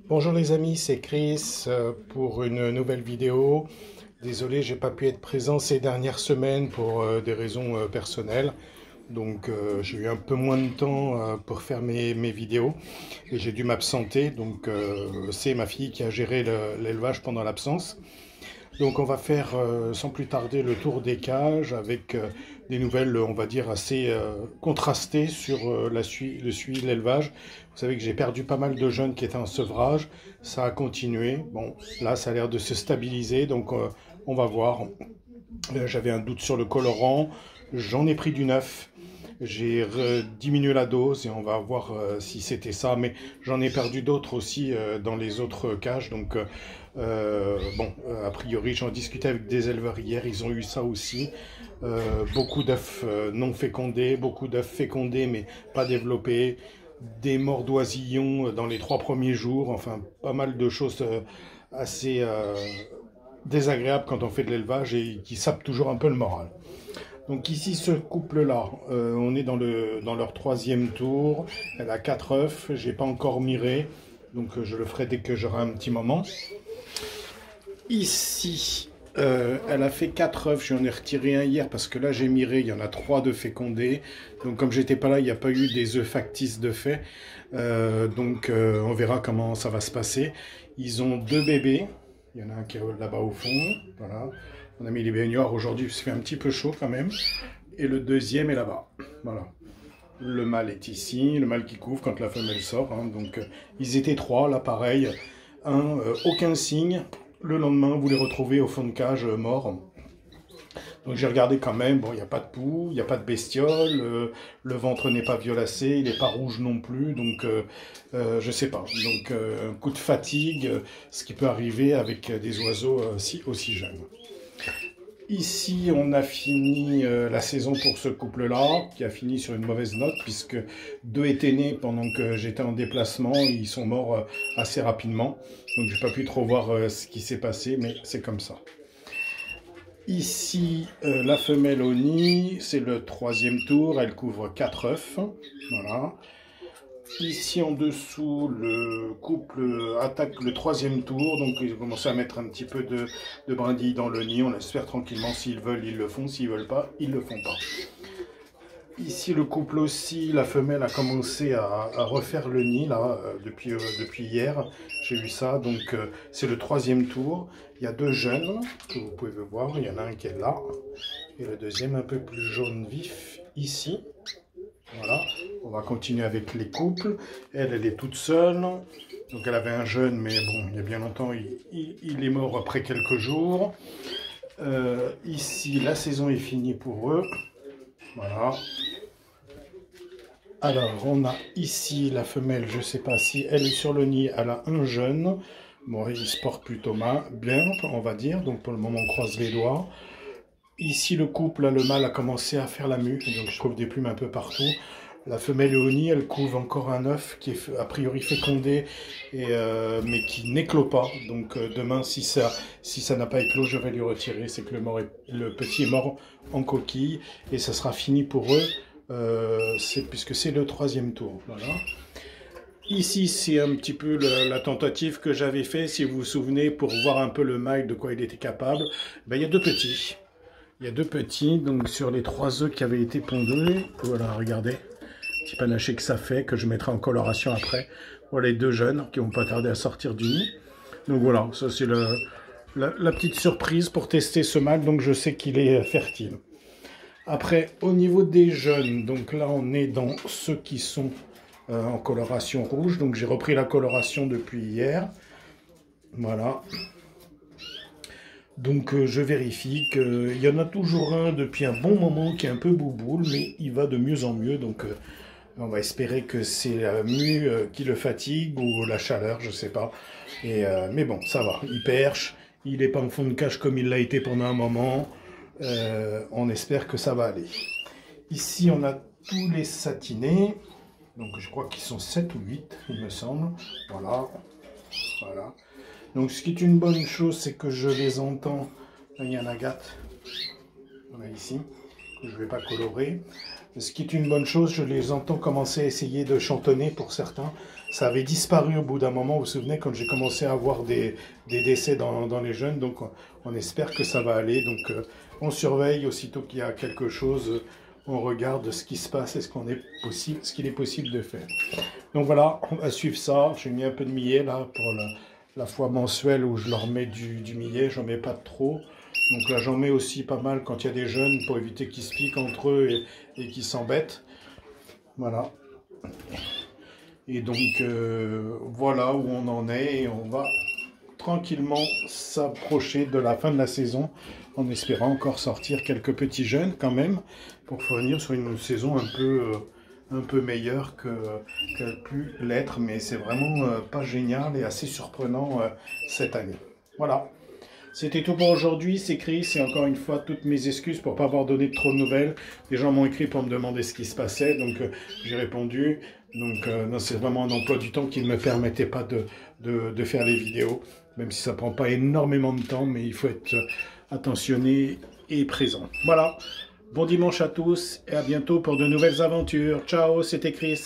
Bonjour les amis, c'est Chris pour une nouvelle vidéo. Désolé, j'ai pas pu être présent ces dernières semaines pour des raisons personnelles. Donc j'ai eu un peu moins de temps pour faire mes vidéos et j'ai dû m'absenter. Donc c'est ma fille qui a géré l'élevage pendant l'absence. Donc on va faire sans plus tarder le tour des cages avec des nouvelles, on va dire, assez contrastées sur le suivi de l'élevage. Vous savez que j'ai perdu pas mal de jeunes qui étaient en sevrage. Ça a continué. Bon, là, ça a l'air de se stabiliser. Donc on va voir. J'avais un doute sur le colorant. J'en ai pris du neuf. J'ai diminué la dose et on va voir si c'était ça. Mais j'en ai perdu d'autres aussi dans les autres cages. Donc, bon, a priori, j'en discutais avec des éleveurs hier. Ils ont eu ça aussi. Beaucoup d'œufs non fécondés, beaucoup d'œufs fécondés mais pas développés. Des morts d'oisillons dans les 3 premiers jours. Enfin, pas mal de choses assez désagréables quand on fait de l'élevage et qui sapent toujours un peu le moral. Donc ici, ce couple-là, on est dans leur 3e tour. Elle a 4 œufs, j'ai pas encore miré, donc je le ferai dès que j'aurai un petit moment. Ici, elle a fait 4 œufs, j'en ai retiré un hier parce que là j'ai miré, il y en a 3 de fécondés. Donc comme j'étais pas là, il n'y a pas eu des œufs factices de fait. Donc on verra comment ça va se passer. Ils ont 2 bébés, il y en a un qui est là-bas au fond, voilà. On a mis les baignoires aujourd'hui, il fait un petit peu chaud quand même. Et le deuxième est là-bas. Voilà. Le mâle est ici, le mâle qui couvre quand la femelle sort. Hein. Donc ils étaient 3, là pareil. Aucun signe. Le lendemain, vous les retrouvez au fond de cage, morts. Donc j'ai regardé quand même, bon, il n'y a pas de poux, il n'y a pas de bestiole, le ventre n'est pas violacé, il n'est pas rouge non plus, donc je sais pas. Donc un coup de fatigue, ce qui peut arriver avec des oiseaux aussi jeunes. Ici, on a fini la saison pour ce couple-là, qui a fini sur une mauvaise note, puisque 2 étaient nés pendant que j'étais en déplacement, et ils sont morts assez rapidement. Donc, j'ai pas pu trop voir ce qui s'est passé, mais c'est comme ça. Ici, la femelle au nid, c'est le 3e tour, elle couvre 4 œufs. Voilà. Ici en dessous, le couple attaque le 3e tour, donc ils ont commencé à mettre un petit peu de brindilles dans le nid. On laisse faire tranquillement, s'ils veulent, ils le font, s'ils veulent pas, ils le font pas. Ici le couple aussi, la femelle a commencé à refaire le nid là depuis hier. J'ai vu ça, donc c'est le 3e tour. Il y a 2 jeunes que vous pouvez voir, il y en a un qui est là et le deuxième un peu plus jaune vif ici. Voilà, on va continuer avec les couples. Elle est toute seule. Donc elle avait un jeune, mais bon, il y a bien longtemps, il est mort après quelques jours. Ici, la saison est finie pour eux. Voilà. Alors, on a ici la femelle, je ne sais pas si elle est sur le nid, elle a un jeune. Bon, il se porte plutôt bien, on va dire. Donc pour le moment, on croise les doigts. Ici, le couple, là, le mâle a commencé à faire la mue, donc je trouve des plumes un peu partout. La femelle est au nid, elle couve encore un œuf qui est a priori fécondé, mais qui n'éclot pas. Donc demain, si ça n'a pas éclos, je vais lui retirer. C'est que le petit est mort en coquille, et ça sera fini pour eux, puisque c'est le 3e tour. Voilà. Ici, c'est un petit peu la tentative que j'avais fait, si vous vous souvenez, pour voir un peu le mâle, de quoi il était capable. Ben, il y a 2 petits. Il y a 2 petits, donc sur les 3 œufs qui avaient été pondus. Voilà, regardez. Petit panaché que ça fait, que je mettrai en coloration après. Voilà les 2 jeunes qui vont pas tarder à sortir du nid. Donc voilà, ça c'est la petite surprise pour tester ce mâle, donc je sais qu'il est fertile. Après, au niveau des jeunes, donc là on est dans ceux qui sont en coloration rouge. Donc j'ai repris la coloration depuis hier. Voilà. Donc je vérifie qu'il y en a toujours un depuis un bon moment qui est un peu bouboule, mais il va de mieux en mieux. Donc on va espérer que c'est la mue qui le fatigue ou la chaleur, je sais pas. Mais bon, ça va, il perche, il n'est pas en fond de cage comme il l'a été pendant un moment. On espère que ça va aller. Ici on a tous les satinés. Donc je crois qu'ils sont 7 ou 8, il me semble. Voilà. Voilà. Donc ce qui est une bonne chose, c'est que je les entends. Là, il y a un agate. Voilà ici. Que je ne vais pas colorer. ce qui est une bonne chose. Je les entends commencer à essayer de chantonner pour certains. Ça avait disparu au bout d'un moment, vous vous souvenez, quand j'ai commencé à avoir des décès dans les jeunes. Donc on espère que ça va aller. Donc on surveille aussitôt qu'il y a quelque chose. On regarde ce qui se passe et ce qu'il est possible de faire. Donc voilà, on va suivre ça. J'ai mis un peu de millet là pour la fois mensuelle où je leur mets du millet. J'en mets pas trop. Donc là j'en mets aussi pas mal quand il y a des jeunes pour éviter qu'ils se piquent entre eux et qu'ils s'embêtent. Voilà. Et donc voilà où on en est. Et on va tranquillement s'approcher de la fin de la saison en espérant encore sortir quelques petits jeunes quand même pour revenir sur une saison un peu meilleure qu'elle a pu l'être, mais c'est vraiment pas génial et assez surprenant cette année. Voilà. C'était tout pour aujourd'hui, c'est Chris, et encore une fois, toutes mes excuses pour ne pas avoir donné trop de nouvelles. Des gens m'ont écrit pour me demander ce qui se passait, donc j'ai répondu. Donc non, c'est vraiment un emploi du temps qui ne me permettait pas de faire les vidéos, même si ça ne prend pas énormément de temps, mais il faut être attentionné et présent. Voilà, bon dimanche à tous, et à bientôt pour de nouvelles aventures. Ciao, c'était Chris.